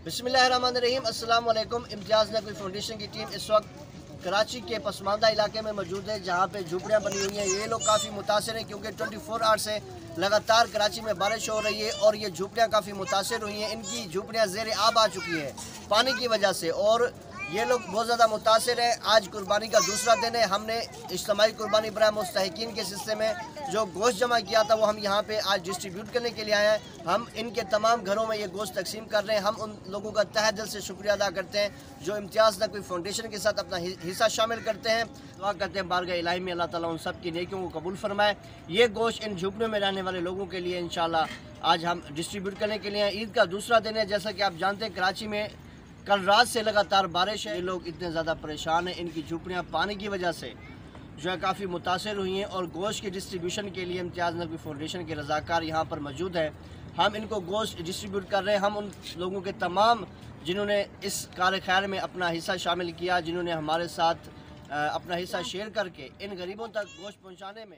बिस्मिल्लाहिर्रहमानिर्रहीम। अस्सलाम वालेकुम। इम्तियाज़ नकवी फाउंडेशन की टीम इस वक्त कराची के पसमानदा इलाके में मौजूद है, जहाँ पे झुपड़ियाँ बनी हुई हैं। ये लोग काफ़ी मुतासर हैं क्योंकि 24 आवर से लगातार कराची में बारिश हो रही है और ये झुपड़ियाँ काफ़ी मुतासर हुई हैं। इनकी झुपड़ियाँ ज़ेर आब आ चुकी हैं पानी की वजह से और ये लोग बहुत ज़्यादा मुतासर हैं। आज कुर्बानी का दूसरा दिन है। हमने इज्तिमाई कुर्बानी बराए मुस्तहिकीन के सिलसिले में जो गोश्त जमा किया था वो हम यहाँ पे आज डिस्ट्रीब्यूट करने के लिए आए हैं। हम इनके तमाम घरों में ये गोश्त तकसीम कर रहे हैं। हम उन लोगों का तहे दिल से शुक्रिया अदा करते हैं जो इम्तियाज़ नकवी फाउंडेशन के साथ अपना हिस्सा शामिल करते हैं। दुआ करते हैं बारगाह इलाही में अल्लाह ताला उन सब की नेकियों को कबूल फरमाए। ये गोश्त इन झुपड़ियों में रहने वाले लोगों के लिए इंशाल्लाह आज हम डिस्ट्रीब्यूट करने के लिए। ईद का दूसरा दिन है। जैसा कि आप जानते हैं कराची में कल रात से लगातार बारिश है। ये लोग इतने ज़्यादा परेशान हैं। इनकी झुपड़ियाँ पानी की वजह से जो है काफ़ी मुतासर हुई हैं और गोश्त के डिस्ट्रीब्यूशन के लिए इम्तियाज़ नकवी फाउंडेशन के रज़ाकार यहाँ पर मौजूद हैं। हम इनको गोश्त डिस्ट्रीब्यूट कर रहे हैं। हम उन लोगों के तमाम जिन्होंने इस कार खैर में अपना हिस्सा शामिल किया, जिन्होंने हमारे साथ अपना हिस्सा शेयर करके इन गरीबों तक गोश्त पहुँचाने में